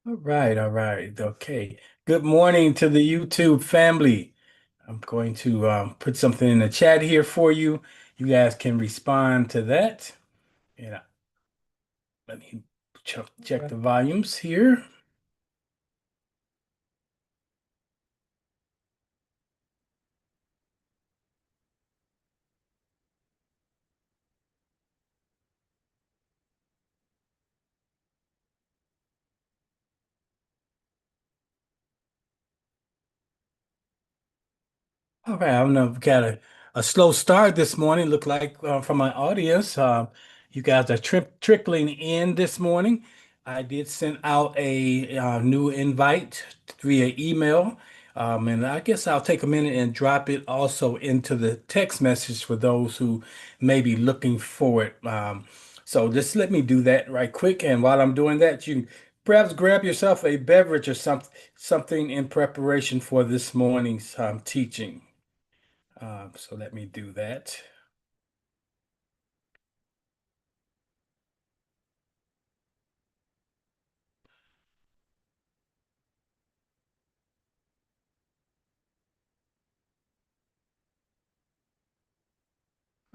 All right, all right. Okay. Good morning to the YouTube family. I'm going to put something in the chat here for you. You guys can respond to that. And let me check the volumes here. All right, I know we've got a slow start this morning. Look like from my audience, you guys are trickling in this morning. I did send out a new invite via email, and I guess I'll take a minute and drop it also into the text message for those who may be looking for it. So just let me do that right quick, and while I'm doing that, you can perhaps grab yourself a beverage or something in preparation for this morning's teaching. So let me do that.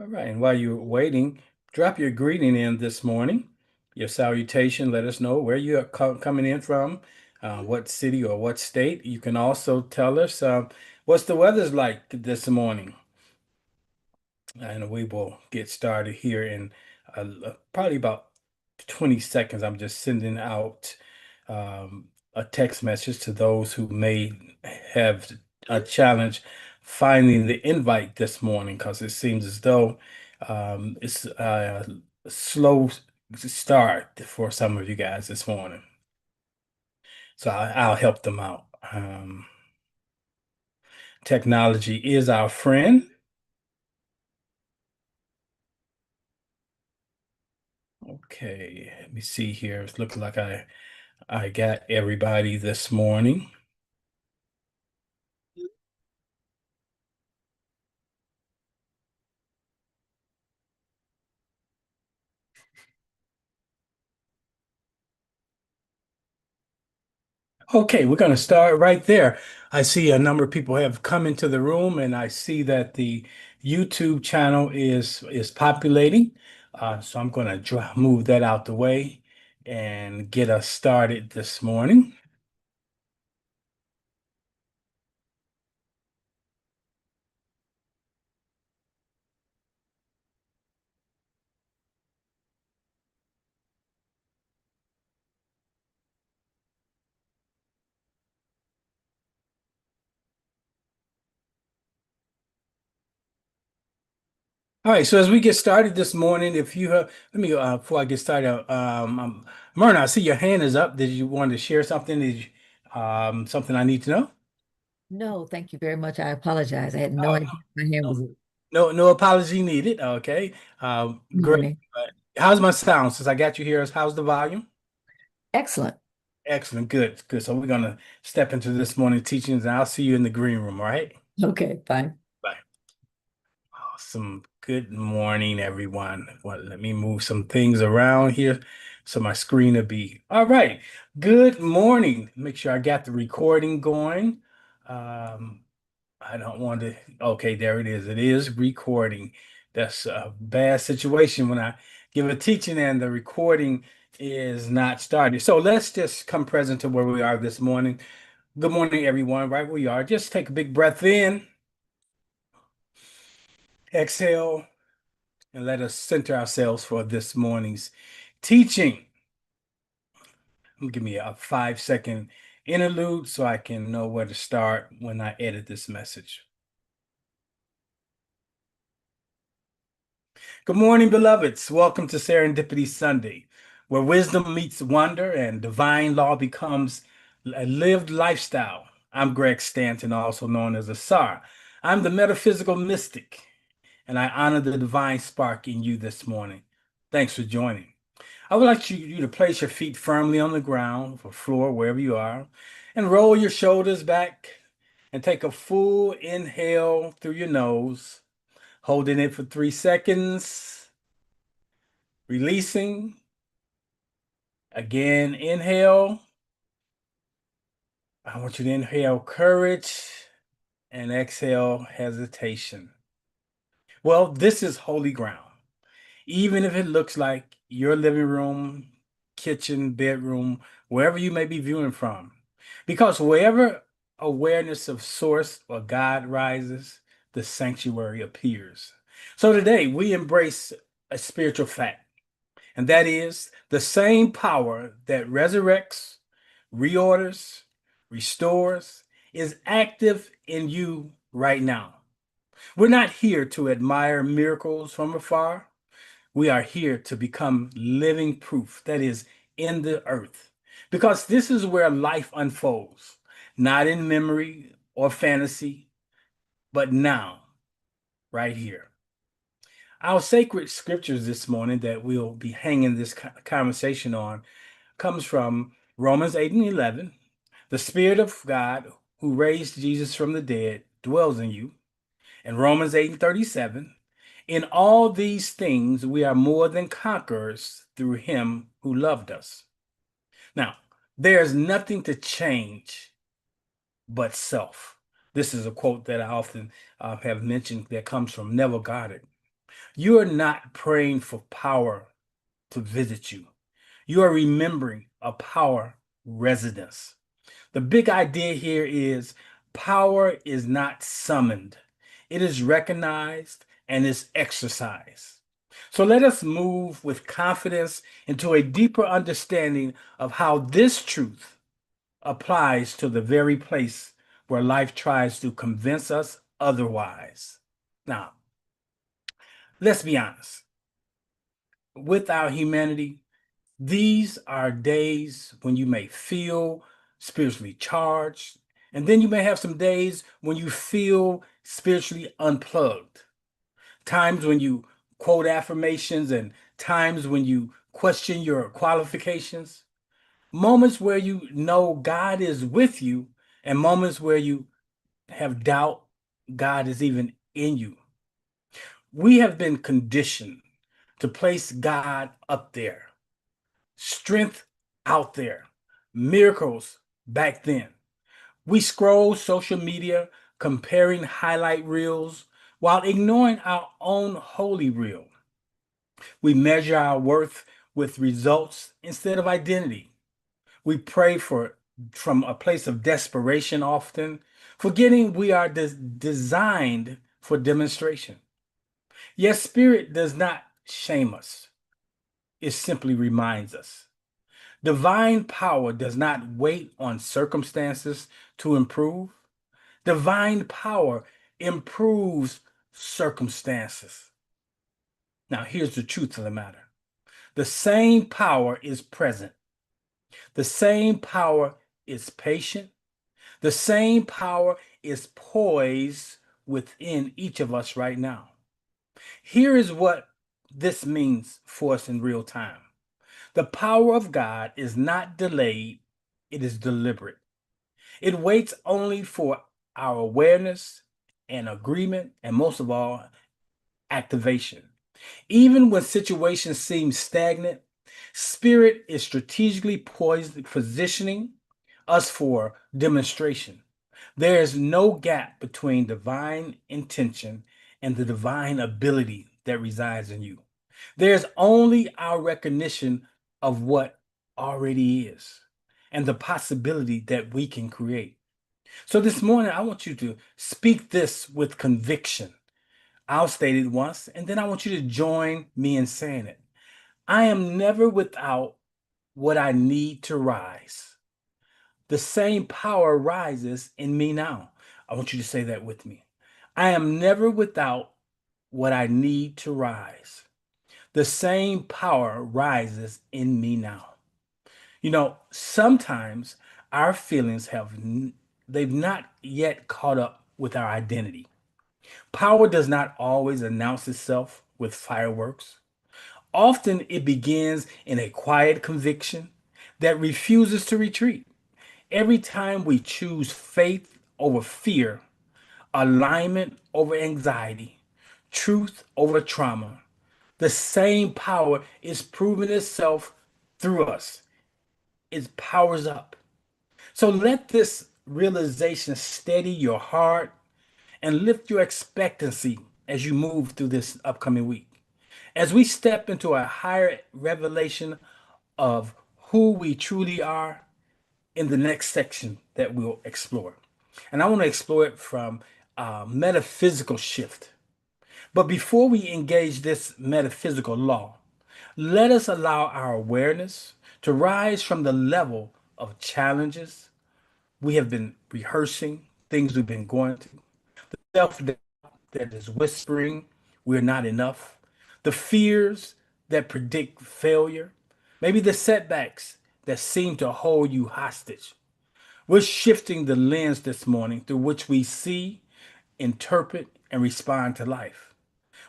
All right, and while you're waiting, drop your greeting in this morning, your salutation. Let us know where you are coming in from, what city or what state. You can also tell us what's the weather's like this morning. And we will get started here in probably about 20 seconds. I'm just sending out a text message to those who may have a challenge finding the invite this morning because it seems as though it's a slow start for some of you guys this morning. So I'll help them out. Technology is our friend. Okay, let me see here. It's looking like I got everybody this morning. Okay, we're going to start right there. I see a number of people have come into the room, and I see that the YouTube channel is populating. So I'm going to move that out the way and get us started this morning. All right, so as we get started this morning, if you have, let me before I get started, Myrna, I see your hand is up. Did you want to share something? Something I need to know? No, thank you very much. I apologize. I had no idea my hand No, was no apology needed. Okay. Great. morning. How's my sound? Since I got you here, how's the volume? Excellent. Excellent. Good. Good. So we're gonna step into this morning teachings, and I'll see you in the green room. All right. Okay, fine. Bye. Awesome. Good morning, everyone. Well, let me move some things around here so my screen will be all right. Good morning. Make sure I got the recording going. Um, I don't want to. Okay, there it is. It is recording. That's a bad situation when I give a teaching and the recording is not started. So let's just come present to where we are this morning. Good morning, everyone. Right where we are. Just take a big breath in, exhale, and let us center ourselves for this morning's teaching. Give me a 5 second interlude so I can know where to start when I edit this message. Good morning, beloveds. Welcome to Serendipity Sunday, where wisdom meets wonder and divine law becomes a lived lifestyle. I'm Greg Stanton, also known as Asar. I'm the metaphysical mystic, and I honor the divine spark in you this morning. Thanks for joining. I would like you to place your feet firmly on the ground or floor, wherever you are, and roll your shoulders back and take a full inhale through your nose, holding it for 3 seconds. Releasing. Again, inhale. I want you to inhale courage and exhale hesitation. Well, this is holy ground. Even if it looks like your living room, kitchen, bedroom, wherever you may be viewing from. Because wherever awareness of source or God rises, the sanctuary appears. So today we embrace a spiritual fact, and that is the same power that resurrects, reorders, restores is active in you right now. We're not here to admire miracles from afar. We are here to become living proof that is in the earth. Because this is where life unfolds, not in memory or fantasy, but now, right here. Our sacred scriptures this morning that we'll be hanging this conversation on comes from Romans 8 and 11. The Spirit of God who raised Jesus from the dead dwells in you. And Romans 8 and 37. In all these things, we are more than conquerors through him who loved us. Now, there's nothing to change but self. This is a quote that I often have mentioned that comes from Neville Goddard. You are not praying for power to visit you. You are remembering a power residence. The big idea here is power is not summoned, it is recognized and is exercised. So let us move with confidence into a deeper understanding of how this truth applies to the very place where life tries to convince us otherwise. Now, let's be honest. With our humanity, these are days when you may feel spiritually charged, and then you may have some days when you feel spiritually unplugged. Times when you quote affirmations and times when you question your qualifications. Moments where you know God is with you, and moments where you have doubt God is even in you. We have been conditioned to place God up there, strength out there, miracles back then. We scroll social media comparing highlight reels while ignoring our own holy reel. We measure our worth with results instead of identity. We pray for from a place of desperation often, forgetting we are designed for demonstration. Yes, spirit does not shame us. It simply reminds us. Divine power does not wait on circumstances to improve. Divine power improves circumstances. Now, here's the truth of the matter. The same power is present. The same power is patient. The same power is poised within each of us right now. Here is what this means for us in real time. The power of God is not delayed, it is deliberate. It waits only for our awareness and agreement, and most of all, activation. Even when situations seem stagnant, Spirit is strategically poised, positioning us for demonstration. There is no gap between divine intention and the divine ability that resides in you. There's only our recognition of what already is and the possibility that we can create. So this morning, I want you to speak this with conviction. I'll state it once, and then I want you to join me in saying it. I am never without what I need to rise. The same power rises in me now. I want you to say that with me. I am never without what I need to rise. The same power rises in me now. You know, sometimes our feelings they've not yet caught up with our identity. Power does not always announce itself with fireworks. Often it begins in a quiet conviction that refuses to retreat. Every time we choose faith over fear, alignment over anxiety, truth over trauma, the same power is proving itself through us. It powers up. So let this realization steady your heart and lift your expectancy as you move through this upcoming week. As we step into a higher revelation of who we truly are in the next section that we'll explore. And I want to explore it from a metaphysical shift. But before we engage this metaphysical law, let us allow our awareness to rise from the level of challenges we have been rehearsing, things we've been going through, self doubt that is whispering we're not enough, the fears that predict failure, maybe the setbacks that seem to hold you hostage. We're shifting the lens this morning through which we see, interpret, and respond to life.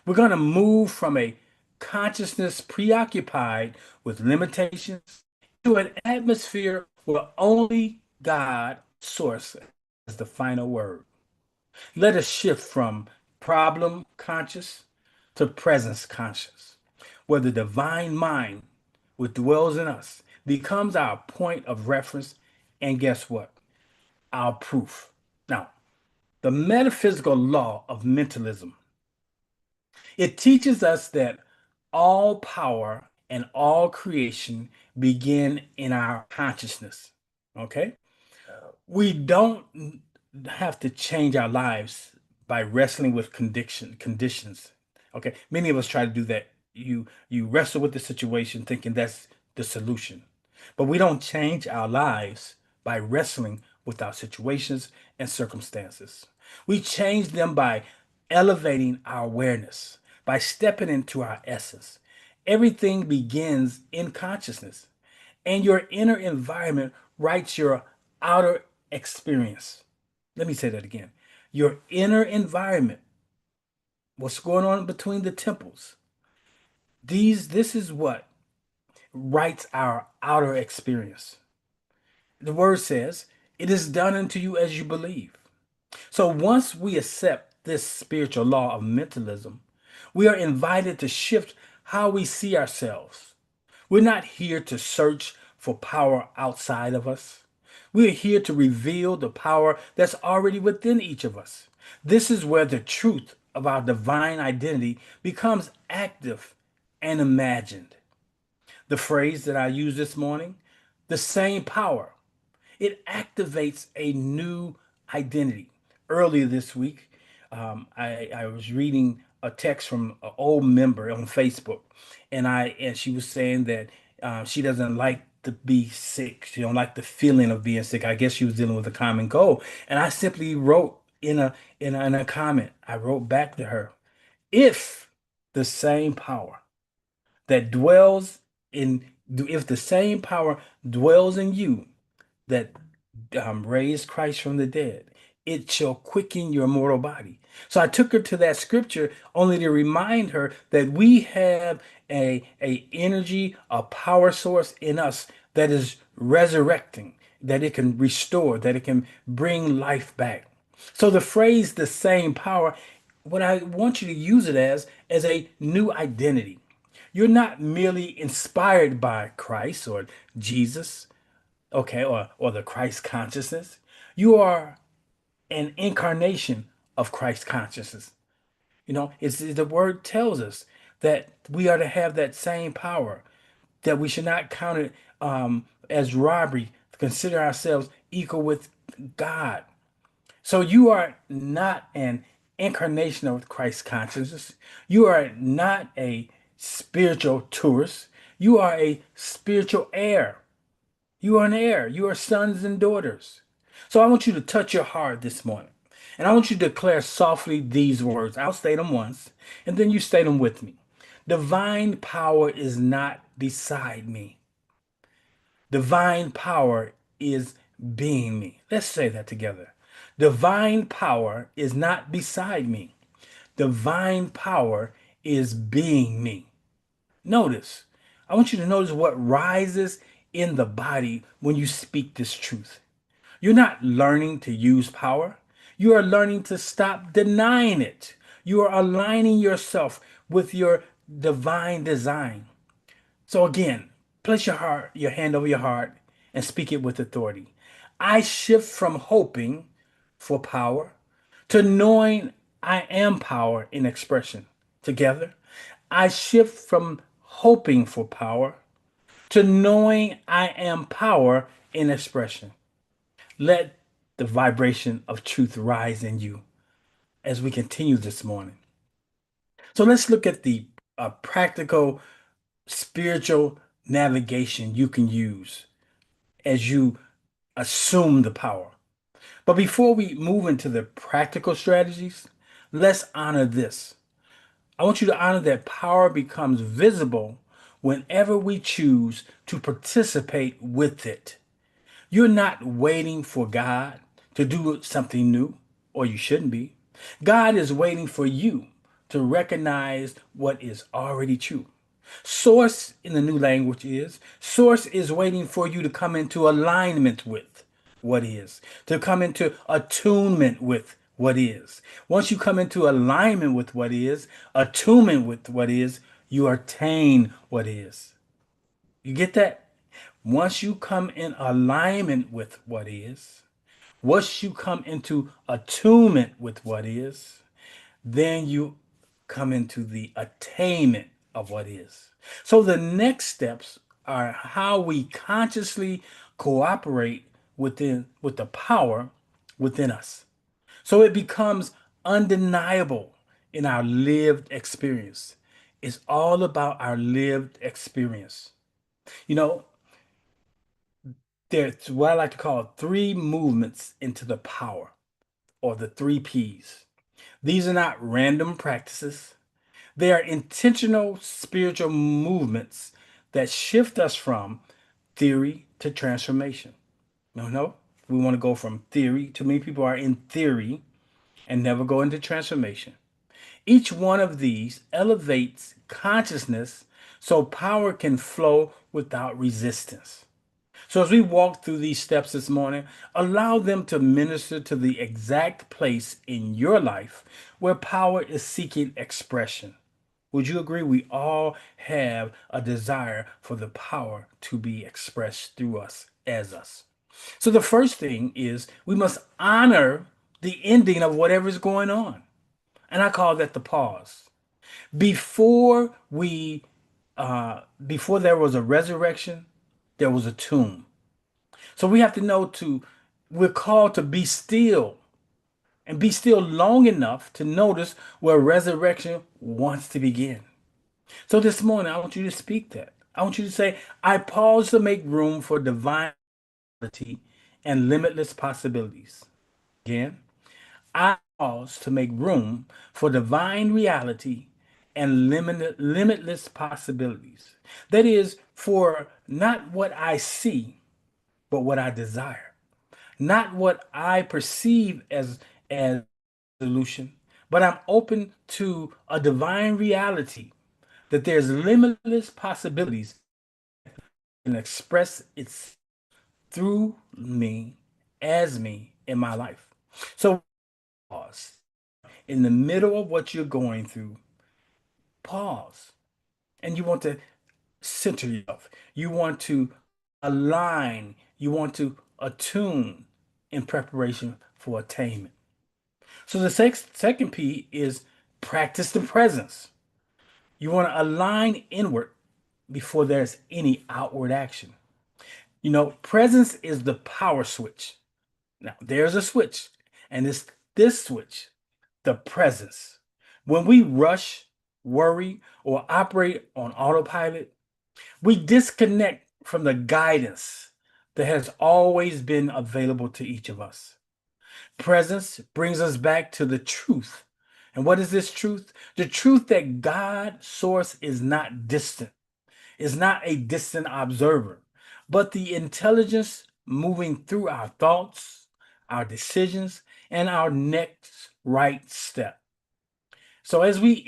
We're going to move from a consciousness preoccupied with limitations to an atmosphere where only God, source, has the final word. Let us shift from problem conscious to presence conscious, where the divine mind, which dwells in us, becomes our point of reference. And guess what? Our proof. Now, the metaphysical law of mentalism. It teaches us that all power and all creation begin in our consciousness. Okay? We don't have to change our lives by wrestling with conditions. Okay? Many of us try to do that. You wrestle with the situation thinking that's the solution. But we don't change our lives by wrestling with our situations and circumstances. We change them by elevating our awareness, by stepping into our essence. Everything begins in consciousness, and your inner environment writes your outer experience. Let me say that again. Your inner environment, what's going on between the temples, this is what writes our outer experience. The word says, it is done unto you as you believe. So once we accept this spiritual law of mentalism, we are invited to shift how we see ourselves. We're not here to search for power outside of us. We are here to reveal the power that's already within each of us. This is where the truth of our divine identity becomes active and imagined. The phrase that I used this morning, the same power, it activates a new identity. Earlier this week, I was reading a text from an old member on Facebook, and she was saying that she doesn't like to be sick. She don't like the feeling of being sick. I guess she was dealing with a common cold, and I simply wrote in a comment. I wrote back to her, if the same power that dwells in if the same power dwells in you that raised Christ from the dead, it shall quicken your mortal body. So I took her to that scripture only to remind her that we have a energy, a power source in us that is resurrecting, that it can restore, that it can bring life back. So the phrase the same power, what I want you to use it as a new identity. You're not merely inspired by Christ or Jesus, okay, or the Christ consciousness. You are an incarnation of Christ consciousness. The word tells us that we are to have that same power, that we should not count it as robbery to consider ourselves equal with God. So you are not an incarnation of Christ consciousness. You are not a spiritual tourist. You are a spiritual heir. You are an heir. You are sons and daughters. So I want you to touch your heart this morning. And I want you to declare softly these words. I'll state them once, and then you state them with me. Divine power is not beside me. Divine power is being me. Let's say that together. Divine power is not beside me. Divine power is being me. Notice, I want you to notice what rises in the body when you speak this truth. You're not learning to use power. You are learning to stop denying it. You are aligning yourself with your divine design. So again, place your hand over your heart and speak it with authority. I shift from hoping for power to knowing I am power in expression. Together, I shift from hoping for power to knowing I am power in expression. Let the vibration of truth rise in you as we continue this morning. So let's look at the practical spiritual navigation you can use as you assume the power. But before we move into the practical strategies, let's honor this. I want you to honor that power becomes visible whenever we choose to participate with it. You're not waiting for God to do something new, or you shouldn't be. God is waiting for you to recognize what is already true. Source in the new language is source is waiting for you to come into alignment with what is, to come into attunement with what is. Once you come into alignment with what is, attunement with what is, you attain what is. You get that? Once you come in alignment with what is, once you come into attunement with what is, then you come into the attainment of what is. So the next steps are how we consciously cooperate with the power within us. So it becomes undeniable in our lived experience. It's all about our lived experience. You know, there's what I like to call three movements into the power, or the three P's. These are not random practices. They are intentional spiritual movements that shift us from theory to transformation. No, we want to go from theory. Too many people are in theory and never go into transformation. Each one of these elevates consciousness so power can flow without resistance. So, as we walk through these steps this morning, allow them to minister to the exact place in your life where power is seeking expression. Would you agree? We all have a desire for the power to be expressed through us as us. So, the first thing is we must honor the ending of whatever is going on. And I call that the pause. Before we, before there was a resurrection, there was a tomb. So we have to know we're called to be still and be still long enough to notice where resurrection wants to begin. So this morning, I want you to speak that. I want you to say, I pause to make room for divine reality and limitless possibilities. Again, I pause to make room for divine reality and limitless possibilities. That is, for not what I see, but what I desire. Not what I perceive as solution, but I'm open to a divine reality that there's limitless possibilities and express its through me as me in my life. So pause in the middle of what you're going through. Pause, and you want to center yourself. You want to align. You want to attune in preparation for attainment. So the second P is practice the presence. You want to align inward before there's any outward action. You know, presence is the power switch. Now, there's a switch, and it's this switch, the presence. When we rush, worry, or operate on autopilot, we disconnect from the guidance that has always been available to each of us. Presence brings us back to the truth. And what is this truth? The truth that God source is not distant, is not a distant observer, but the intelligence moving through our thoughts, our decisions, and our next right step. So as we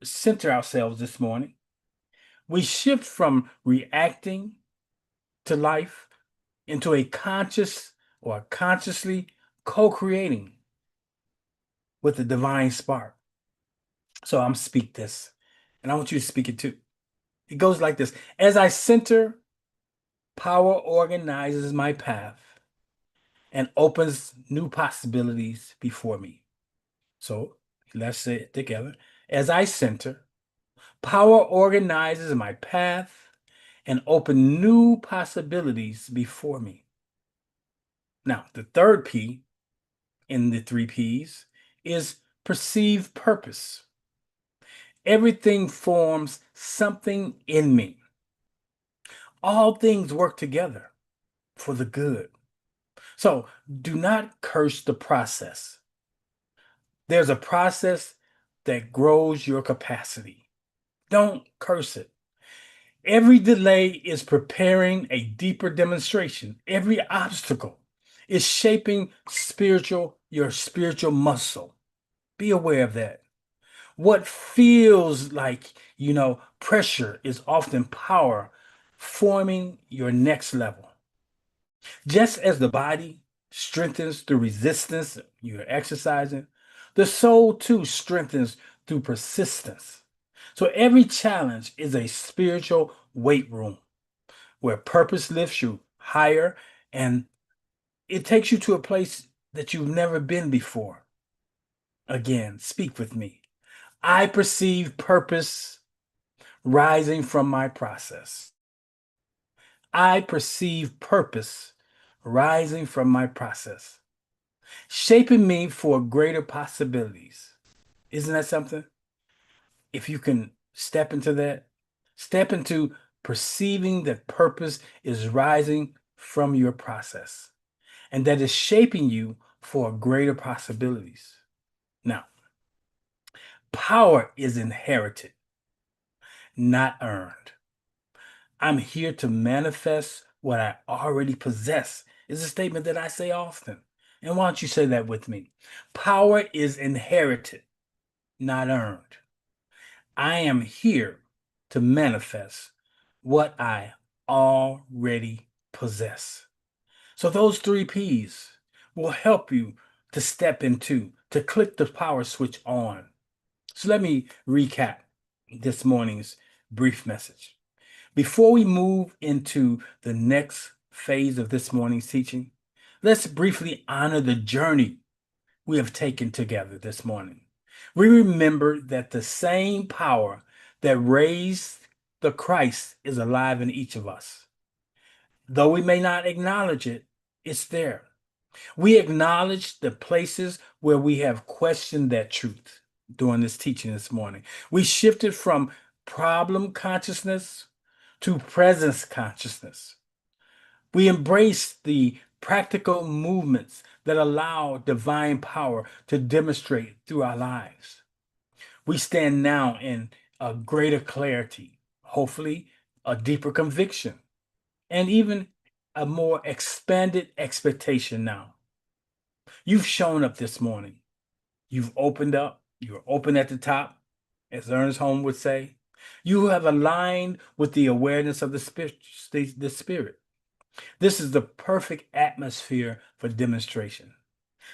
center ourselves this morning, we shift from reacting to life into a conscious or consciously co-creating with the divine spark. So I'm speak this, and I want you to speak it too. It goes like this. As I center, power organizes my path. and opens new possibilities before me. So let's say it together. As I center, power organizes my path and open new possibilities before me. Now, the third P in the three P's is perceive purpose. Everything forms something in me. All things work together for the good. So do not curse the process. There's a process that grows your capacity. Don't curse it. Every delay is preparing a deeper demonstration. Every obstacle is shaping your spiritual muscle. Be aware of that. What feels like, pressure is often power forming your next level. Just as the body strengthens through resistance you're exercising, the soul too strengthens through persistence. So every challenge is a spiritual weight room where purpose lifts you higher and it takes you to a place that you've never been before. Again, speak with me. I perceive purpose rising from my process. I perceive purpose rising from my process, shaping me for greater possibilities. Isn't that something? If you can step into that, step into perceiving that purpose is rising from your process and that is shaping you for greater possibilities. Now, power is inherited, not earned. I'm here to manifest what I already possess, is a statement that I say often. And why don't you say that with me? Power is inherited, not earned. I am here to manifest what I already possess. So those three P's will help you to step into, to click the power switch on. So let me recap this morning's brief message. Before we move into the next phase of this morning's teaching, let's briefly honor the journey we have taken together this morning. We remember that the same power that raised the Christ is alive in each of us. Though we may not acknowledge it, it's there. We acknowledge the places where we have questioned that truth during this teaching this morning. We shifted from problem consciousness to presence consciousness. We embrace the practical movements that allow divine power to demonstrate through our lives. We stand now in a greater clarity, hopefully, a deeper conviction, and even a more expanded expectation now. You've shown up this morning. You've opened up. You're open at the top, as Ernest Holmes would say. You have aligned with the awareness of the spirit. The spirit. This is the perfect atmosphere for demonstration.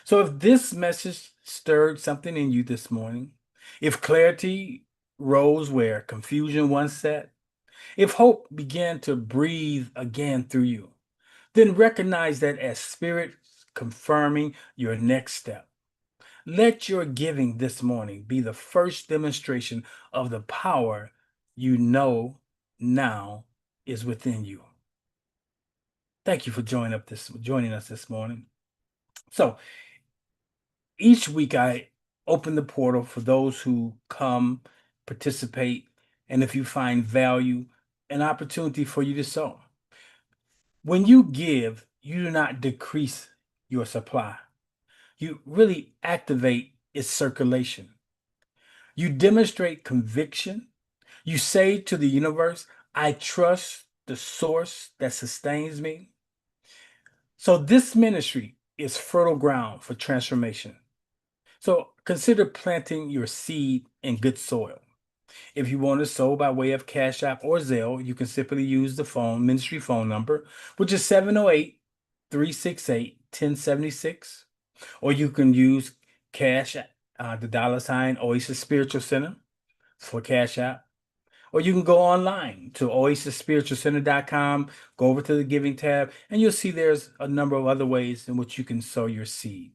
So if this message stirred something in you this morning, if clarity rose where confusion once sat, if hope began to breathe again through you, then recognize that as spirit confirming your next step. Let your giving this morning be the first demonstration of the power you know now is within you. Thank you for joining us this morning. So each week I open the portal for those who come, participate, and if you find value, an opportunity for you to sow. When you give, you do not decrease your supply. You really activate its circulation. You demonstrate conviction. You say to the universe, I trust the source that sustains me. So this ministry is fertile ground for transformation. So consider planting your seed in good soil. If you want to sow by way of Cash App or Zelle, you can simply use the ministry phone number, which is 708-368-1076. Or you can use Cash, the dollar sign Oasis Spiritual Center for Cash App. Or you can go online to oasisspiritualcenter.com, go over to the giving tab, and you'll see there's a number of other ways in which you can sow your seed.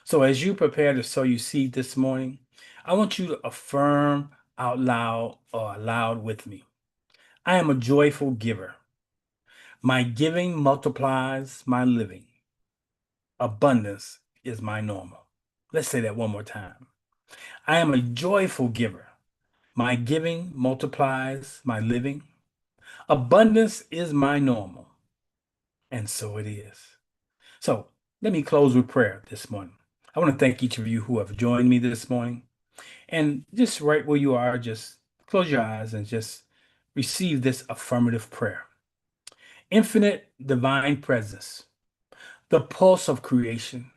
So as you prepare to sow your seed this morning, I want you to affirm out loud or aloud with me. I am a joyful giver. My giving multiplies my living. Abundance is my normal. Let's say that one more time. I am a joyful giver. My giving multiplies my living. Abundance is my normal. And so it is. So let me close with prayer this morning. I want to thank each of you who have joined me this morning. And just right where you are, just close your eyes and just receive this affirmative prayer. Infinite divine presence, the pulse of creation,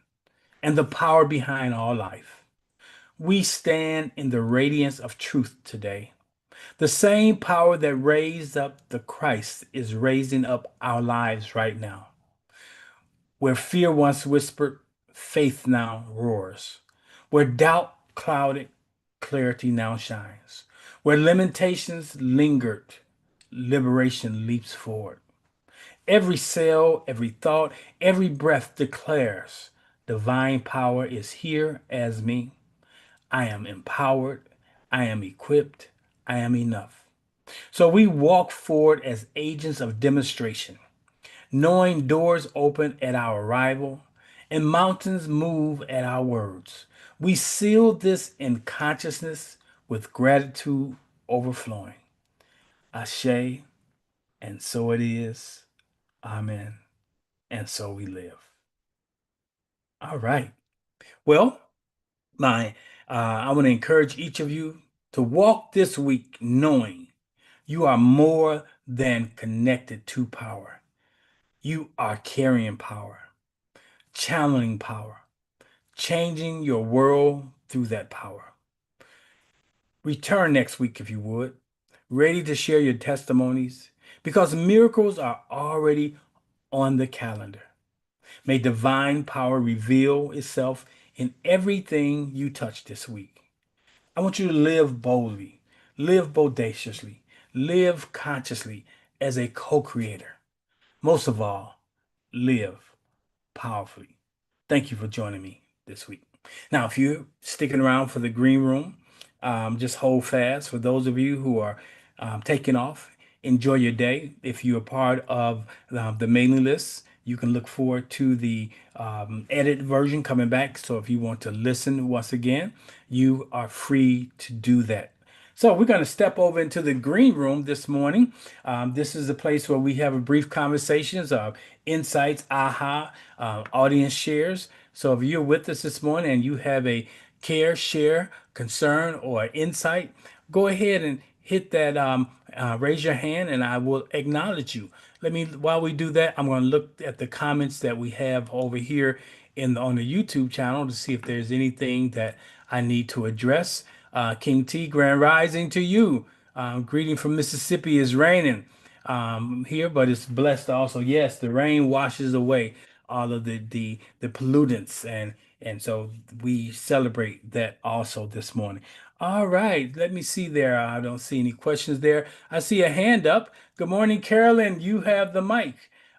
and the power behind all life. We stand in the radiance of truth today. The same power that raised up the Christ is raising up our lives right now. Where fear once whispered, faith now roars. Where doubt clouded, clarity now shines. Where limitations lingered, liberation leaps forward. Every cell, every thought, every breath declares divine power is here as me. I am empowered. I am equipped. I am enough. So we walk forward as agents of demonstration, knowing doors open at our arrival and mountains move at our words. We seal this in consciousness with gratitude overflowing. Ashe, and so it is. Amen. And so we live. All right. Well, my I want to encourage each of you to walk this week knowing you are more than connected to power. You are carrying power, channeling power, changing your world through that power. Return next week if you would, ready to share your testimonies because miracles are already on the calendar. May divine power reveal itself in everything you touch this week. I want you to live boldly, live bodaciously, live consciously as a co creator. Most of all, live powerfully. Thank you for joining me this week. Now, if you're sticking around for the green room, just hold fast. For those of you who are taking off, enjoy your day. If you're part of the mailing list, you can look forward to the edit version coming back. So if you want to listen once again, you are free to do that. So we're going to step over into the green room this morning. This is a place where we have a brief conversations of insights, aha, audience shares. So if you're with us this morning and you have a care, share, concern, or insight, go ahead and hit that raise your hand and I will acknowledge you. While we do that, I'm going to look at the comments that we have over here on the YouTube channel to see if there's anything that I need to address. King T, Grand Rising to you. Greeting from Mississippi is raining here, but it's blessed also. Yes, the rain washes away all of the pollutants, and so we celebrate that also this morning. All right, let me see there. I don't see any questions there. I see a hand up. Good morning, Carolyn. You have the mic.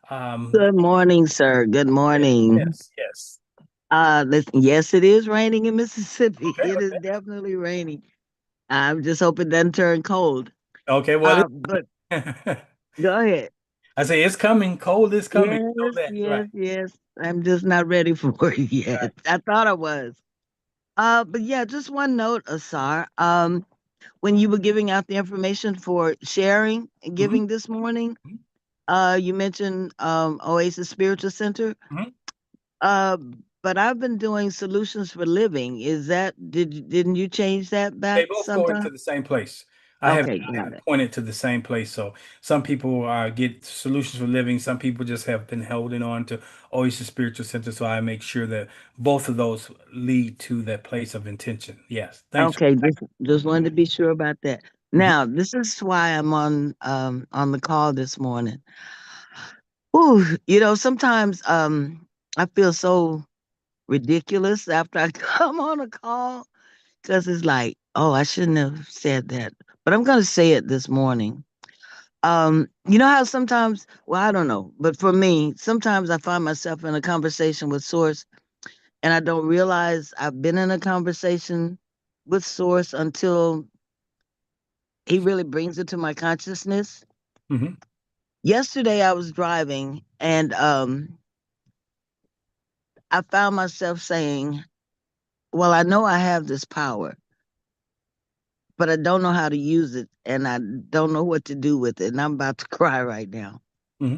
Um, Good morning, sir. Good yes, morning. yes, yes. Listen, yes, it is raining in Mississippi. Okay, It is definitely raining. I'm just hoping it doesn't turn cold. okay. Well, But I go ahead. say it's coming. Cold is coming. Yes, You know that, yes, right? yes. I'm just not ready for it Right. yet. I thought I was. But yeah, just one note, Asar. When you were giving out the information for sharing and Mhm, giving this morning, mhm, you mentioned Oasis Spiritual Center. mhm. Uh, but I've been doing solutions for living. Is that didn't you change that They back both go into sometime? the same place. Okay, I got haven't it. pointed to the same place. So some people get solutions for living. Some people just have been holding on to Oyster Spiritual Center. So I make sure that both of those lead to that place of intention. Yes. Thanks. Okay, just wanted to be sure about that. Mhm, Now, this is why I'm on the call this morning. Ooh, sometimes I feel so ridiculous after I come on a call because it's like, oh, I shouldn't have said that. but I'm going to say it this morning. You know how sometimes, well, I don't know, but for me, sometimes I find myself in a conversation with Source and I don't realize I've been in a conversation with Source until he really brings it to my consciousness. Hmm. Yesterday I was driving and I found myself saying, well, I know I have this power, but I don't know how to use it and I don't know what to do with it. And I'm about to cry right now. Hmm.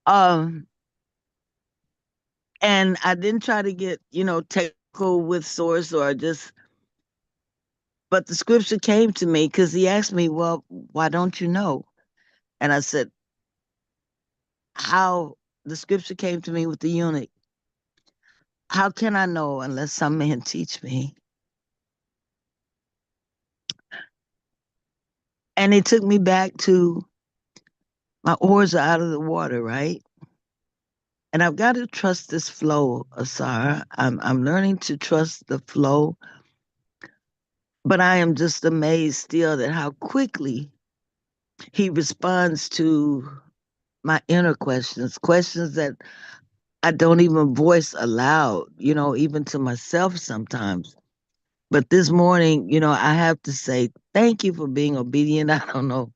Um, and I didn't try to get, technical with Source or just, but the scripture came to me because he asked me, well, why don't you know? And I said, how the scripture came to me with the eunuch. How can I know unless some man teach me? And it took me back to my oars are out of the water, right? And I've got to trust this flow, Asara. I'm learning to trust the flow, but I am just amazed still at how quickly he responds to my inner questions, questions that I don't even voice aloud, even to myself sometimes. But this morning, I have to say thank you for being obedient. I don't know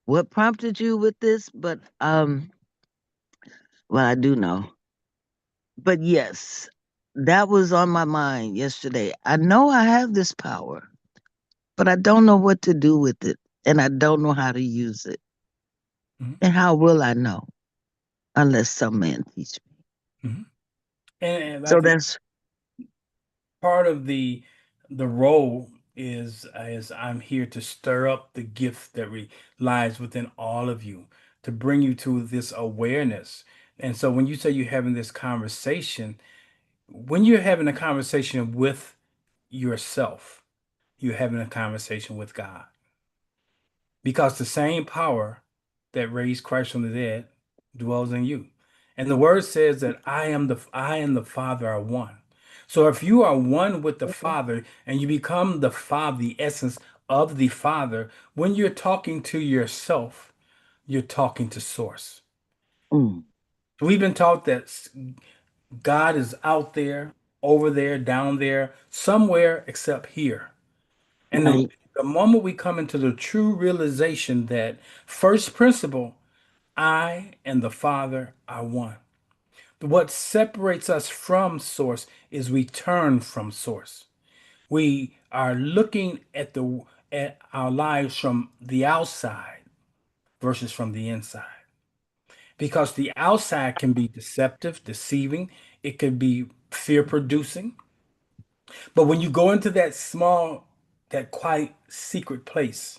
what prompted you with this, but well, I do know. But yes, that was on my mind yesterday. I know I have this power, but I don't know what to do with it, and I don't know how to use it. Hmm. And how will I know unless some man teach me? Hmm. And I So think that's part of the role is I'm here to stir up the gift that lies within all of you, to bring you to this awareness. And so when you say you're having this conversation, when you're having a conversation with yourself, you're having a conversation with God. Because the same power that raised Christ from the dead dwells in you. And the word says that I and the Father are one. So if you are one with the Father and you become the Father, the essence of the Father, when you're talking to yourself, you're talking to source. mm, We've been taught that God is out there, over there, down there, somewhere except here. And right. the moment we come into the true realization that first principle, I and the Father are one. What separates us from source is we turn from source. We are looking at our lives from the outside versus from the inside. Because the outside can be deceptive, deceiving, it can be fear producing. But when you go into that quiet, secret place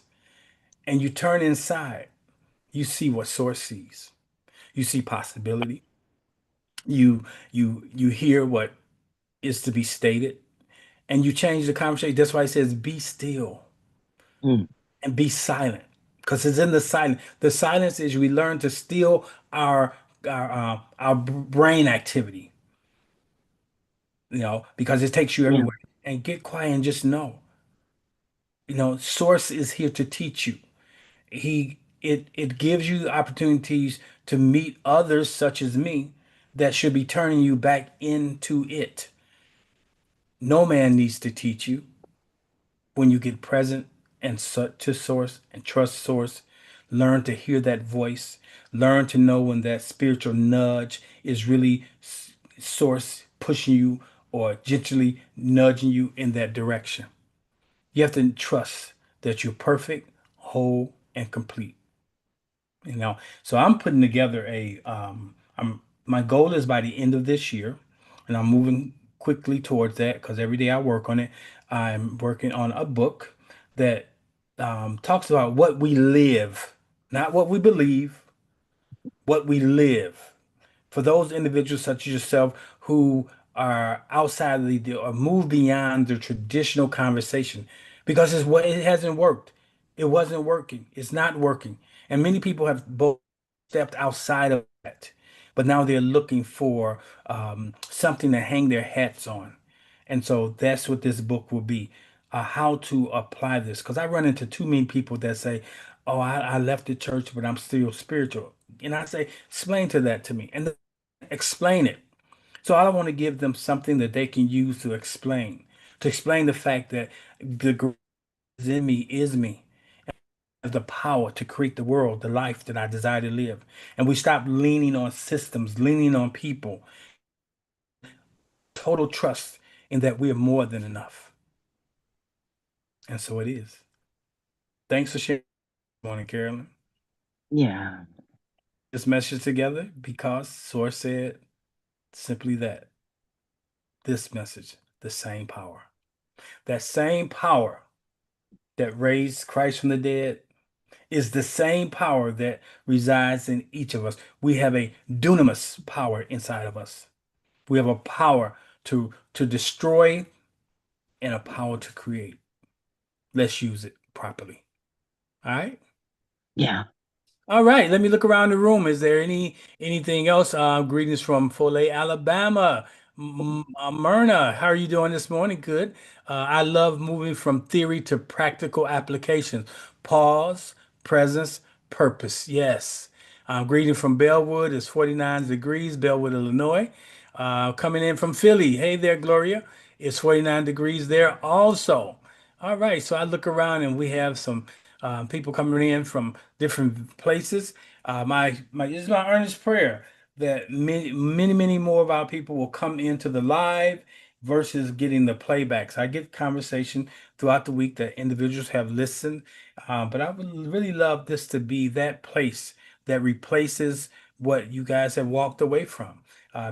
and you turn inside, you see what source sees. You see possibility. You hear what is to be stated, and you change the conversation. That's why it says, "Be still Mm, and be silent," because it's in the silence. The silence is we learn to still our brain activity. Because it takes you yeah. everywhere. And get quiet and just know. Source is here to teach you. It gives you opportunities to meet others such as me that should be turning you back into it. No man needs to teach you when you get present and to source and trust source. Learn to hear that voice. Learn to know when that spiritual nudge is really source pushing you or gently nudging you in that direction. You have to trust that you're perfect, whole, and complete. So I'm putting together my goal is by the end of this year, and I'm moving quickly towards that because every day I work on it. I'm working on a book that talks about what we live, not what we believe, what we live. For those individuals such as yourself who are outside of or move beyond the traditional conversation, because it hasn't worked. It wasn't working. It's not working. And many people have both stepped outside of that, but now they're looking for something to hang their hats on. And so that's what this book will be. how to apply this. Because I run into too many people that say, "Oh, I left the church, but I'm still spiritual." And I say, "Explain to that to me," and then explain it. So I want to give them something that they can use to explain the fact that the greatest in me is me, has the power to create the world, the life that I desire to live. And we stop leaning on systems, leaning on people, total trust in that we are more than enough. And so it is. Thanks for sharing this morning, Carolyn. Yeah. This message together because Source said simply that. This message, the same power. That same power that raised Christ from the dead is the same power that resides in each of us. We have a dunamis power inside of us. We have a power to destroy and a power to create. Let's use it properly. All right. Yeah. All right. Let me look around the room. Is there anything else? Greetings from Foley, Alabama. Myrna, how are you doing this morning? Good. I love moving from theory to practical applications. Pause, presence, purpose. Yes. Greeting from Bellwood. It's 49 degrees, Bellwood, Illinois. Coming in from Philly. Hey there, Gloria. It's 49 degrees there also. All right. So I look around and we have some people coming in from different places. This is my earnest prayer that many more of our people will come into the live versus getting the playbacks. I get conversation throughout the week that individuals have listened, but I would really love this to be that place that replaces what you guys have walked away from.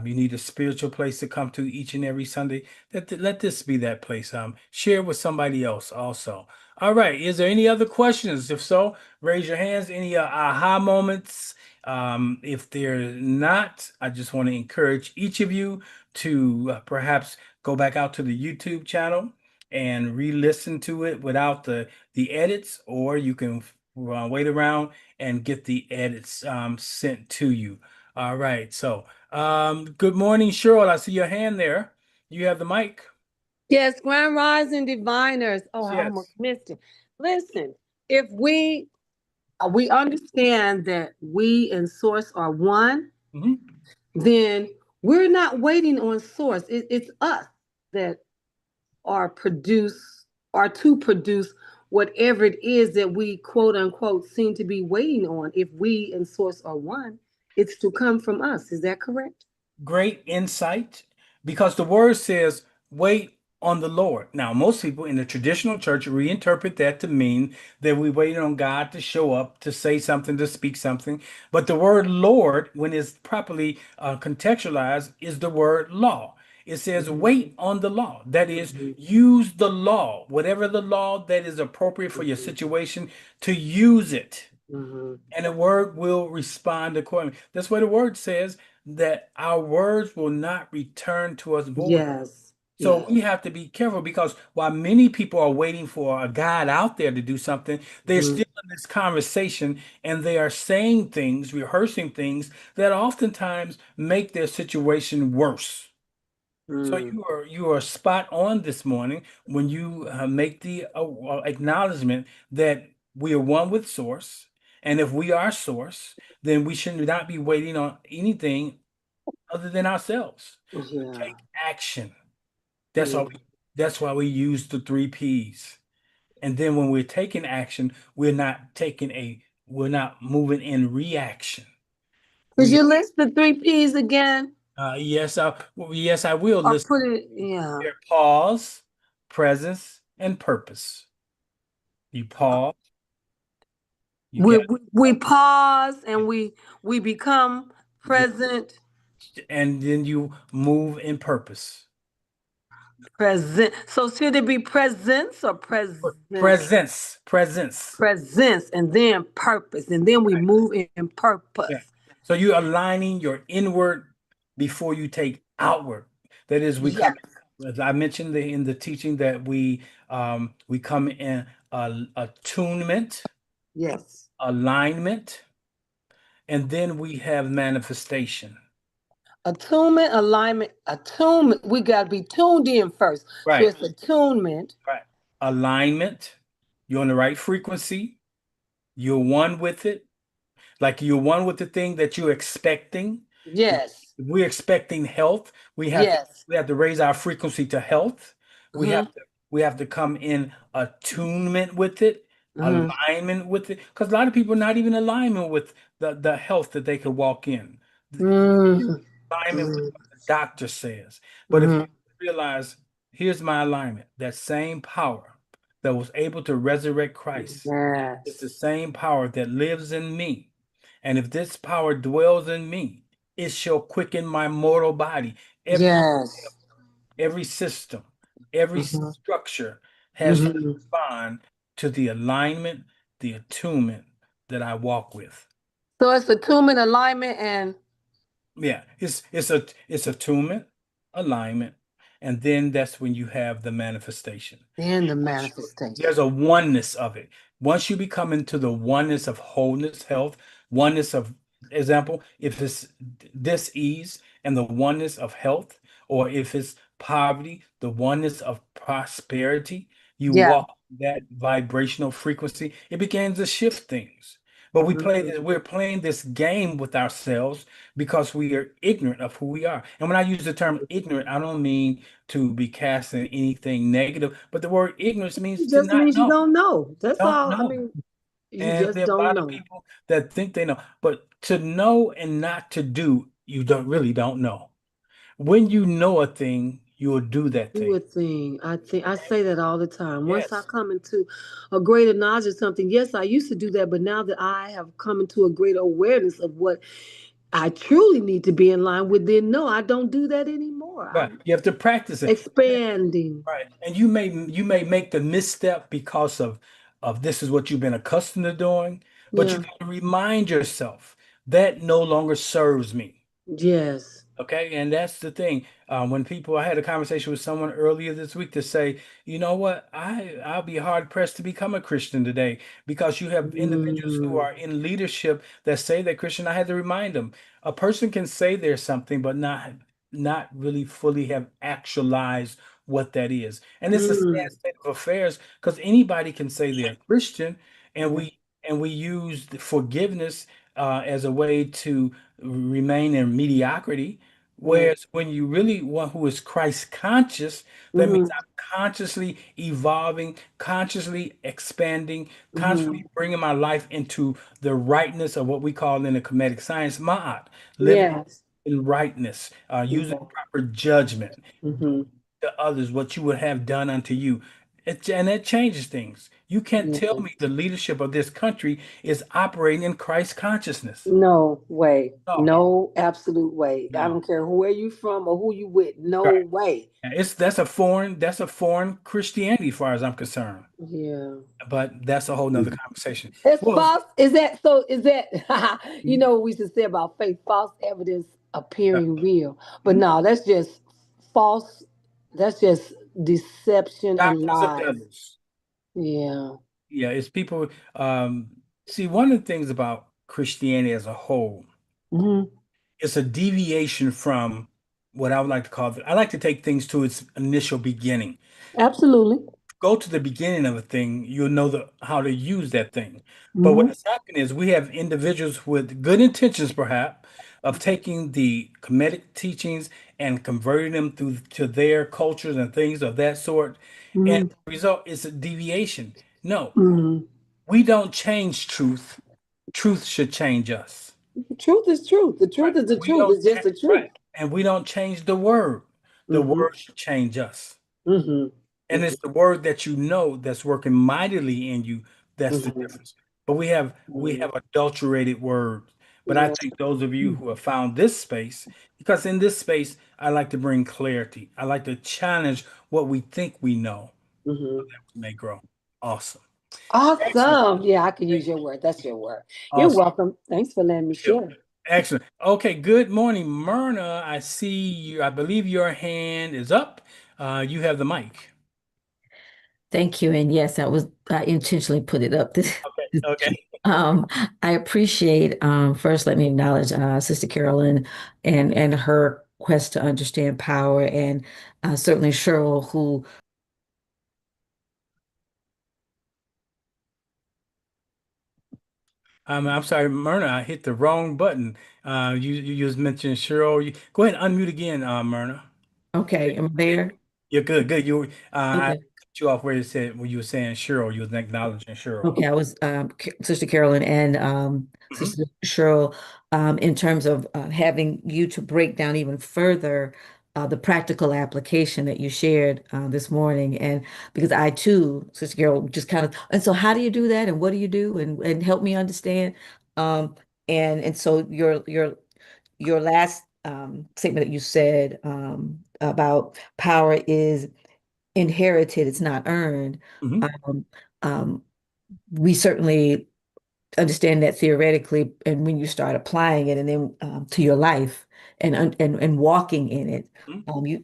You need a spiritual place to come to each and every Sunday. Let this be that place. Share with somebody else also. All right. Is there any other questions? If so, raise your hands. Any aha moments? If they're not, I just want to encourage each of you to perhaps go back out to the YouTube channel and re-listen to it without the edits, or you can wait around and get the edits sent to you. All right. So, good morning, Cheryl. I see your hand there. You have the mic. Yes, Grand Rising Diviners. Oh, I almost Yes. missed it. Listen, if we understand that we and Source are one, Mhm. then we're not waiting on Source. It's us that are to produce whatever it is that we quote unquote seem to be waiting on. If we and Source are one, it's to come from us. Is that correct? Great insight because the word says, wait on the Lord. Now, most people in the traditional church reinterpret that to mean that we wait on God to show up, to say something, to speak something. But the word Lord, when it's properly contextualized, is the word law. It says, Mhm, wait on the law. That is, mhm, use the law, whatever the law that is appropriate for your mhm, situation, to use it mhm. and the word will respond accordingly. That's what the word says that our words will not return to us void. Yes, So yes. we have to be careful because while many people are waiting for a God out there to do something, they're Mhm, still in this conversation and they are saying things, rehearsing things that oftentimes make their situation worse. So mm. you are spot on this morning when you make the acknowledgement that we are one with Source, and if we are Source, then we should not be waiting on anything other than ourselves to Yeah. take action. That's why Yeah. we use the three P's. And then when we're taking action, we're not moving in reaction. Could We you list the three P's again? yes, I will Or listen. put it, yeah. Here, pause, presence, and purpose. You pause, you We, got, we, we pause and we become present, and then you move in purpose. present. So should it be presence or present? Presence. Presence and then purpose. And then we Right. move in Yeah. purpose. So you're aligning your inward before you take outward. That is, we come, Yes. as I mentioned in the teaching, that we come in attunement, Yes. alignment, and then we have manifestation. Attunement, alignment, attunement. We got to be tuned in first. So Right. it's attunement, Right. alignment. You're on the right frequency. You're one with it. Like you're one with the thing that you're expecting. If Yes. we're expecting health, we have to Yes. we have to raise our frequency to health. We have Mm-hmm. to we have to come in attunement with it, Mm-hmm. alignment with it. Because a lot of people are not even alignment with the health that they could walk in. Mm-hmm. Alignment with what the doctor says. But if you Mm-hmm. realize, here's my alignment, that same power that was able to resurrect Christ, it's the Yes. same power that lives in me. And if this power dwells in me, it shall quicken my mortal body. Every Yes. every system, every Mm-hmm. structure has to Mm-hmm. respond to the alignment, the attunement that I walk with. So it's attunement, alignment, and Yeah, it's attunement, alignment, and then that's when you have the manifestation. then the Once manifestation. there's a oneness of it. Once you become into the oneness of wholeness, health, oneness of example, if it's dis-ease and the oneness of health, or if it's poverty, the oneness of prosperity, you Yeah. walk that vibrational frequency, it begins to shift things. But Mm-hmm. we're playing this game with ourselves because we are ignorant of who we are. And when I use the term ignorant, I don't mean to be casting anything negative, but the word ignorance means It to just not means you know. don't know. That's Don't all. I know. mean, you And just there are a don't lot of know. people that think they know, but to know and not to do, you don't know. When you know a thing, you'll do that Do thing. a thing. I say that all the time. Once I Yes. come into a greater knowledge of something, yes, I used to do that, but now that I have come into a greater awareness of what I truly need to be in line with, then no, I don't do that anymore. Right. I'm You have to practice it. expanding. Right. And you may make the misstep because of this is what you've been accustomed to doing, but you Yeah. got to remind yourself that no longer serves me. Yes. Okay, and that's the thing. When people, I had a conversation with someone earlier this week to say, you know what, I'll be hard pressed to become a Christian today because you have individuals who Mm, are in leadership that say they're Christian. I had to remind them, a person can say there's something, but not really fully have actualized what that is. And it's a sad mm. state of affairs because anybody can say they're Christian, and Yeah. we use the forgiveness as a way to remain in mediocrity. Mm, Whereas when you really one who is Christ conscious, that means mm-hmm, I'm consciously evolving, consciously expanding, mm-hmm. consciously bringing my life into the rightness of what we call in the Kemetic science, ma'at, living Yes. in rightness, using Yeah. proper judgment, doing Mm-hmm. to others what you would have done unto you. And that changes things. You can't tell Yeah. me the leadership of this country is operating in Christ consciousness. No way. No, No absolute way. I no. don't care where you from or who you with. No Right. way. It's that's a foreign Christianity as far as I'm concerned. Yeah. But that's a whole nother conversation. It's Well, false. Is that so? Is that you know what we used to say about faith? False evidence appearing real. But mhm. no, that's just false. That's just deception and Doctrines of lies. devils. Yeah. Yeah, it's people. See, one of the things about Christianity as a whole, Hmm. it's a deviation from what I would like to call I like to take things to its initial beginning. Absolutely. Go to the beginning of a thing, you'll know how to use that thing. But what Hmm. has happened is we have individuals with good intentions, perhaps, of taking the Kemetic teachings and converting them through to their cultures and things of that sort. And Hmm. the result is a deviation. No, Hmm. we don't change truth. Truth should change us. The truth is truth. The Right. truth is the We truth. don't It's just the truth. right. And we don't change the word. The Hmm. word should change us. Hmm. And it's the word that you know that's working mightily in you. That's the Hmm. difference. But we have adulterated words. But I Yeah. think those of you who have found this space, because in this space, I like to bring clarity. I like to challenge what we think we know so Hmm. that we may grow. Awesome. Excellent. Awesome. Yeah, I can use your word. That's your word. You're Awesome. welcome. Thanks for letting me Sure. share. Excellent. Okay, good morning, Myrna. I see you. I believe your hand is up. You have the mic. Thank you. And yes, I intentionally put it up. Okay. Okay. Um, I appreciate first let me acknowledge Sister Carolyn and her quest to understand power and certainly Cheryl who I'm sorry, Myrna, I hit the wrong button. You just mentioned Cheryl. Go ahead and unmute again, Myrna. Okay, am I there? You're good, good. I Okay. cut you off where you said when you were saying Cheryl, you was acknowledging Cheryl. Okay, I was Sister Carolyn and Hmm. Sister Cheryl, in terms of having you to break down even further the practical application that you shared this morning, and because I too, Sister Carol, just kind of, and so how do you do that, and what do you do, and help me understand, um, and so your last statement that you said about power is inherited, it's not earned. Hmm. Um, um, we certainly understand that theoretically, and when you start applying it, and then to your life and walking in it,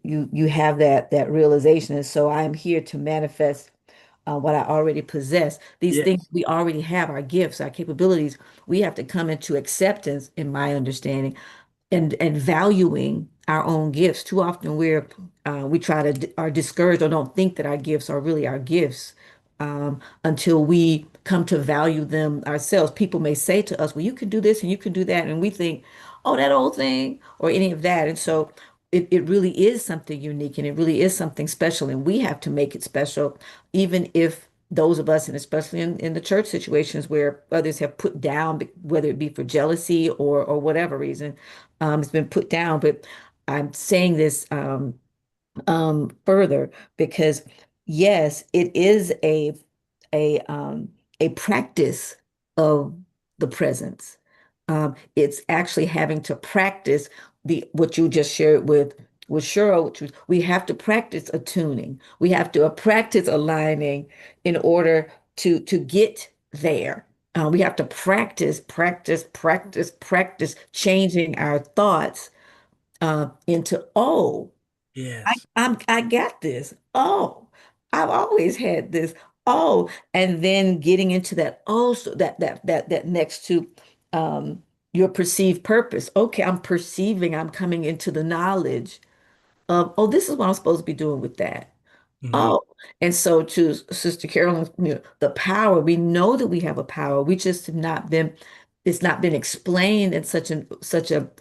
you have that realization. And so I am here to manifest what I already possess. These things Yes. we already have, our gifts, our capabilities. We have to come into acceptance, in my understanding, and valuing our own gifts. Too often we try to are discouraged or don't think that our gifts are really our gifts until we come to value them ourselves. People may say to us, "Well, you can do this and you can do that," and we think, "Oh, that old thing," or any of that. And so it really is something unique and it really is something special, and we have to make it special, even if those of us, and especially in the church situations where others have put down, whether it be for jealousy or whatever reason, it's been put down. But I'm saying this further because yes, it is a practice of the presence. It's actually having to practice the what you just shared with Cheryl, which was we have to practice attuning. We have to practice aligning in order to get there. We have to practice changing our thoughts into, oh, Yes. I got this. Oh, I've always had this. Oh, and then getting into that also that next to um your perceived purpose. Okay, I'm perceiving, I'm coming into the knowledge of, oh, this is what I'm supposed to be doing with that. Hmm. Oh, and so to Sister Carolyn, the power, we know that we have a power. We just have not been, it's not been explained in such a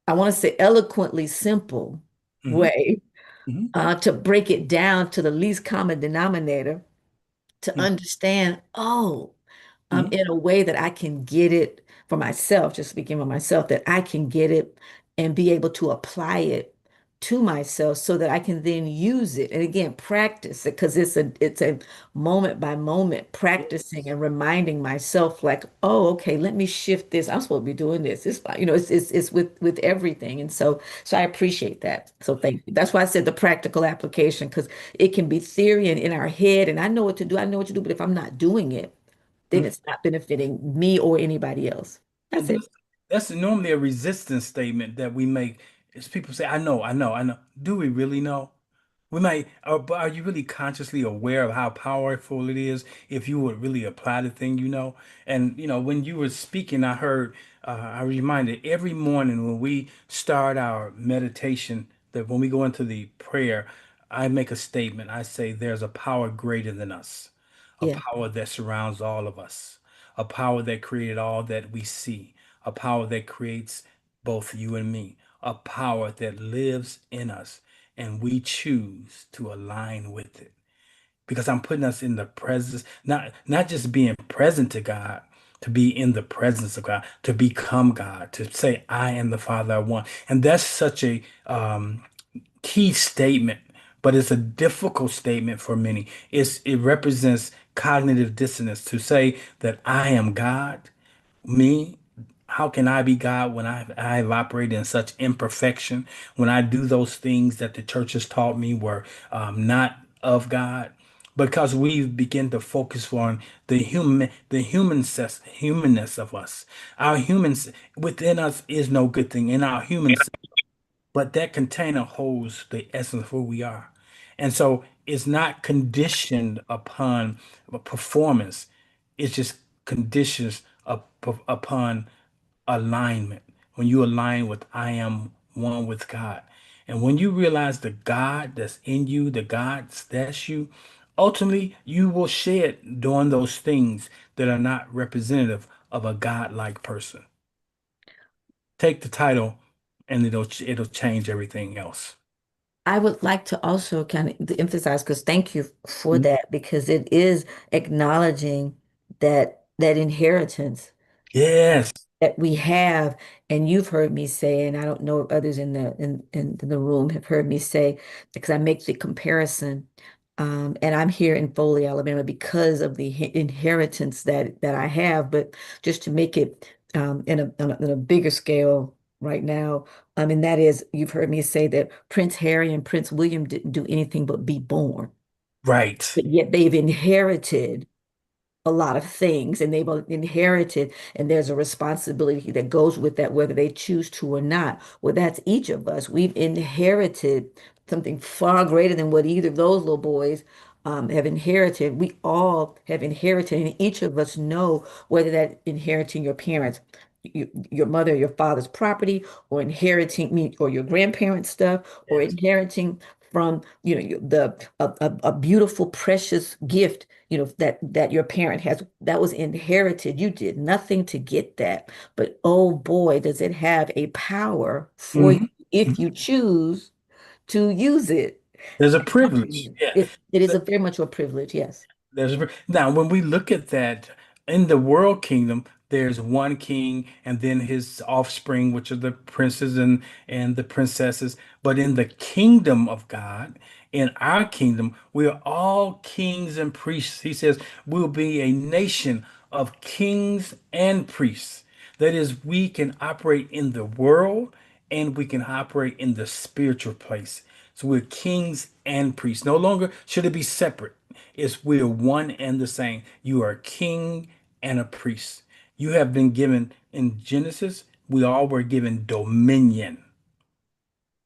I want to say eloquently simple Hmm. way Hmm. to break it down to the least common denominator to understand, oh, Hmm. in a way that I can get it for myself, just speaking for myself, that I can get it and be able to apply it to myself so that I can then use it. And again, practice it because it's a moment by moment practicing Yes. and reminding myself like, oh, okay, let me shift this. I'm supposed to be doing this. It's fine. It's with everything. And so I appreciate that. So thank you. That's why I said the practical application because it can be theory and in our head and I know what to do. I know what to do, but if I'm not doing it, then it's not benefiting me or anybody else. And That's it. that's normally a resistance statement that we make. Is people say, "I know, I know, I know." Do we really know? We might, but are you really consciously aware of how powerful it is if you would really apply the thing you know? And when you were speaking, I heard, I was reminded every morning when we start our meditation, that when we go into the prayer, I make a statement. I say, "There's a power greater than us, a Yeah. power that surrounds all of us, a power that created all that we see, a power that creates both you and me, a power that lives in us, and we choose to align with it." Because I'm putting us in the presence, not just being present to God, to be in the presence of God, to become God, to say, "I am the Father I want." And that's such a key statement, but it's a difficult statement for many. It represents cognitive dissonance to say that I am God, me. How can I be God when I've operated in such imperfection? When I do those things that the church has taught me were not of God, because we begin to focus on humanness of us. Our humans within us is no good thing in our humans, but that container holds the essence of who we are. And so it's not conditioned upon a performance. It's just conditions upon alignment. When you align with I am one with God. And when you realize the God that's in you, the God that's you, Ultimately, you will shed doing those things that are not representative of a God-like person. Take the title and it'll change everything else. I would like to also kind of emphasize, because thank you for Mhm. that, because it is acknowledging that inheritance Yes. that we have, and you've heard me say, and I don't know if others in the room have heard me say, because I make the comparison, and I'm here in Foley, Alabama, because of the inheritance that I have, but just to make it in a bigger scale right now, and that is, you've heard me say that Prince Harry and Prince William didn't do anything but be born, Right. but yet they've inherited a lot of things, and they've inherited, and there's a responsibility that goes with that, whether they choose to or not. Well, that's each of us. We've inherited something far greater than what either of those little boys have inherited. We all have inherited, and each of us know whether that inheriting your parents, your mother, your father's property, or inheriting me or your grandparents' stuff, or Yes. inheriting from the a beautiful precious gift that your parent has, that was inherited. You did nothing to get that, but oh boy, does it have a power for you Hmm. if you choose to use it. There's a privilege. Yeah. It is a very much a privilege, yes. Now, when we look at that in the world kingdom, there's one king and then his offspring, which are the princes and the princesses. But in the kingdom of God, in our kingdom, we are all kings and priests. He says we'll be a nation of kings and priests. That is, we can operate in the world and we can operate in the spiritual place. So we're kings and priests. No longer should it be separate. It's we're one and the same. You are a king and a priest. You have been given in Genesis, we all were given dominion.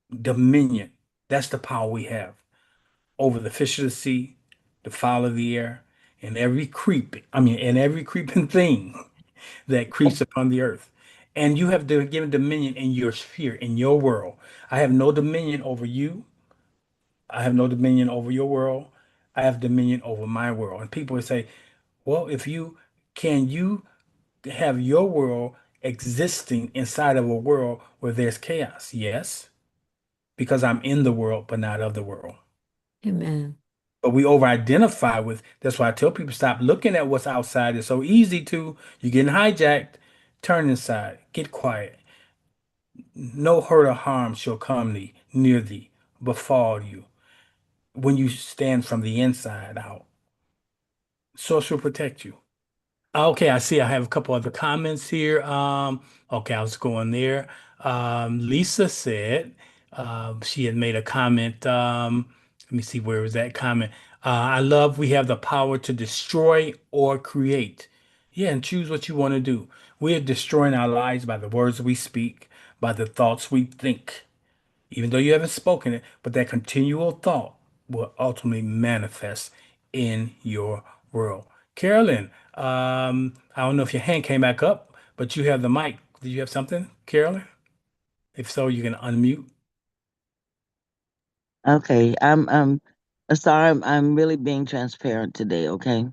Dominion. That's the power we have over the fish of the sea, the fowl of the air, and every creeping thing that creeps upon the earth. And you have been given dominion in your sphere, in your world. I have no dominion over you. I have no dominion over your world. I have dominion over my world. And people would say, well, if you can you have your world existing inside of a world where there's chaos? Yes, because I'm in the world, but not of the world. Amen. But we over-identify with, that's why I tell people stop looking at what's outside. It's so easy to, you're getting hijacked, turn inside, get quiet. No hurt or harm shall come thee, near thee, befall you when you stand from the inside out. Source will protect you. Okay, I see. I have a couple other comments here. Okay, I was going there. Lisa said she had made a comment. Let me see, where was that comment? I love we have the power to destroy or create. Yeah, and choose what you want to do. We are destroying our lives by the words we speak, by the thoughts we think even though you haven't spoken it, but that continual thought will ultimately manifest in your world. Carolyn, I don't know if your hand came back up, but you have the mic. Did you have something, Carolyn? If so, you can unmute. Okay, I'm sorry. I'm really being transparent today. Okay,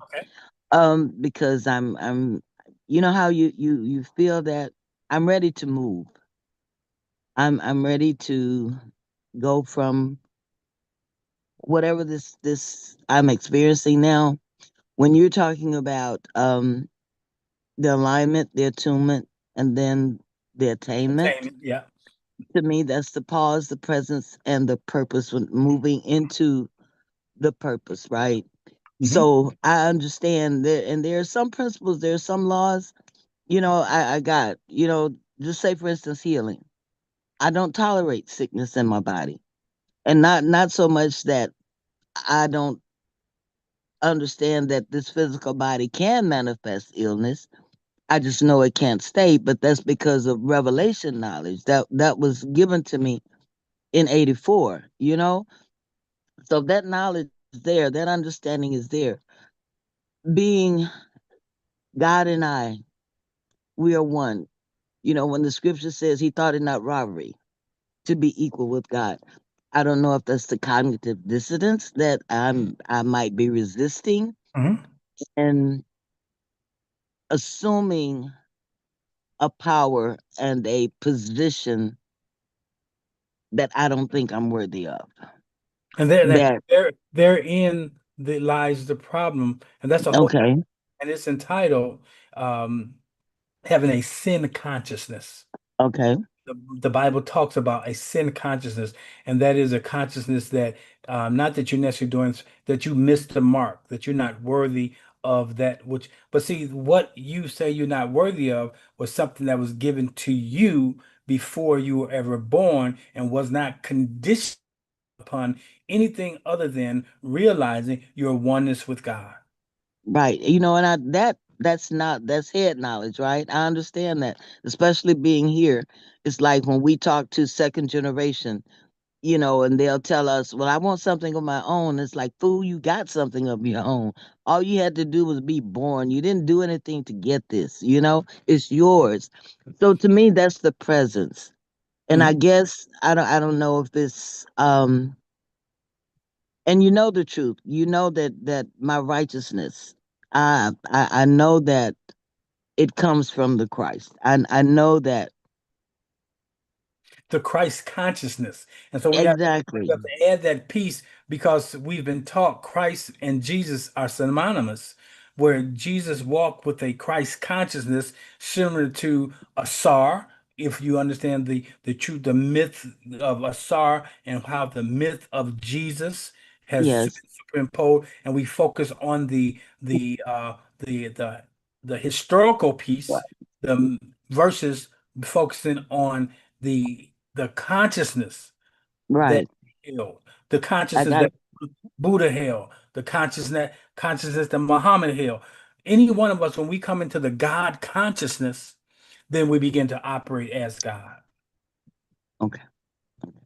Okay. because I'm, you know how you feel that I'm ready to move. I'm ready to go from whatever this I'm experiencing now. When you're talking about the alignment, the attunement, and then the attainment, Attainment. Yeah. to me that's the pause, the presence, and the purpose when moving into the purpose, right? Hmm. So I understand that, and there are some principles, there are some laws, I got, just say for instance, healing. I don't tolerate sickness in my body. And not so much that I don't understand that this physical body can manifest illness. I just know it can't stay, but that's because of revelation knowledge that was given to me in 84, you know? So that knowledge is there, that understanding is there. Being God and I, we are one. When the scripture says he thought it not robbery to be equal with God. I don't know if that's the cognitive dissonance that I might be resisting Mhm. and assuming a power and a position that I don't think I'm worthy of. And That therein lies the problem, and that's a whole, okay, and it's entitled um, having a sin consciousness. okay, The Bible talks about a sin consciousness, and that is a consciousness that not that you're necessarily doing, that you missed the mark, that you're not worthy of that which. But see, what you say you're not worthy of was something that was given to you before you were ever born and was not conditioned upon anything other than realizing your oneness with God. right. And that's head knowledge, right? I understand that, especially being here. It's like when we talk to second generation, and they'll tell us, well, I want something of my own. It's like, fool, you got something of your own. All you had to do was be born. You didn't do anything to get this, it's yours. So to me, that's the presence. And I Mhm. guess I don't know if this and you know the truth. You know that my righteousness, I know that it comes from the Christ. I know that The Christ consciousness. And so we exactly. have to add that piece because we've been taught Christ and Jesus are synonymous, where Jesus walked with a Christ consciousness similar to Asar. If you understand the truth, the myth of Asar and how the myth of Jesus has been Yes. superimposed, and we focus on the historical piece, the versus focusing on the consciousness that Right. he held, the I consciousness got that Buddha held, the consciousness that Muhammad held. Any one of us, when we come into the God consciousness, then we begin to operate as God. okay.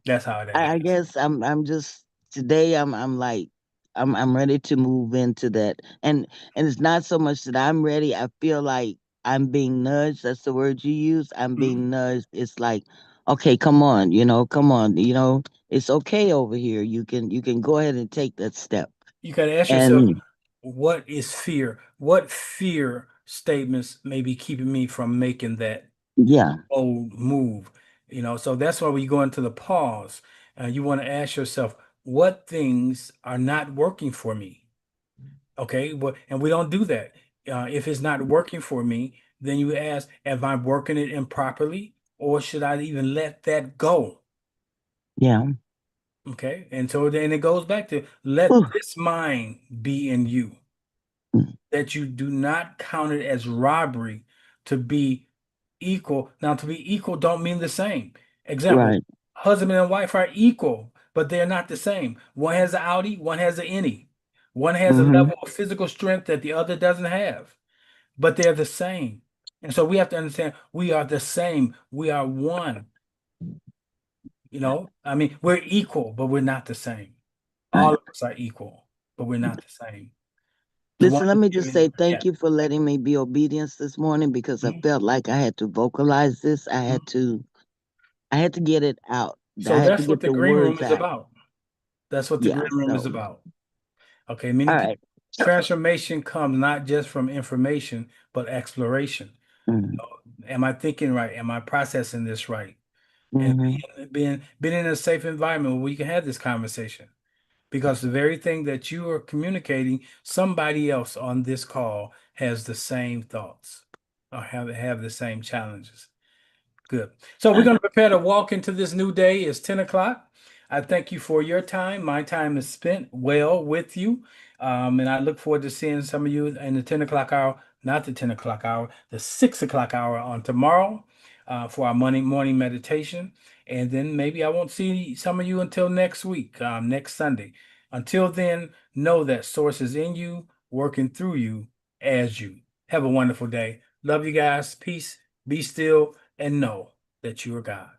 That's how that I is. guess I'm just today I'm like I'm ready to move into that. And it's not so much that I'm ready. I feel like I'm being nudged. That's the word you use. I'm Mhm. being nudged. It's like, okay, come on, come on, it's okay over here. You can go ahead and take that step. You got to ask yourself, And what is fear? What fear statements may be keeping me from making that yeah, old move? So that's why we go into the pause. You want to ask yourself, what things are not working for me? Okay, well, and we don't do that. If it's not working for me, then you ask, am I working it improperly, or should I even let that go? yeah. Okay, and so then it goes back to let Whew. this mind be in you, that you do not count it as robbery to be equal. Now, to be equal don't mean the same. Example, Right. husband and wife are equal, but they're not the same. One has an Audi, one has an innie. One has a Mm-hmm. level of physical strength that the other doesn't have, but they're the same. And so we have to understand we are the same. We are one. I mean, we're equal, but we're not the same. All Right. of us are equal, but we're not the same. The one Listen, let who's me just giving, say yeah. thank you for letting me be obedience this morning because I Mhm. felt like I had to vocalize this. I had to get it out. I So had to that's what get the the green room words is out. about. That's what the Yeah. green room is So, about. Okay, many all people, right. transformation comes not just from information, but exploration. Mm-hmm. Am I thinking right? Am I processing this right? And Mm-hmm. being in a safe environment where we can have this conversation. Because the very thing that you are communicating, somebody else on this call has the same thoughts or have the same challenges. Good. So we're Right. going to prepare to walk into this new day. It's 10 o'clock. I thank you for your time. My time is spent well with you. And I look forward to seeing some of you in the 10 o'clock hour, not the 10 o'clock hour, the 6 o'clock hour on tomorrow for our morning meditation. And then maybe I won't see some of you until next week, next Sunday. Until then, know that source is in you, working through you as you. Have a wonderful day. Love you guys. Peace. Be still and know that you are God.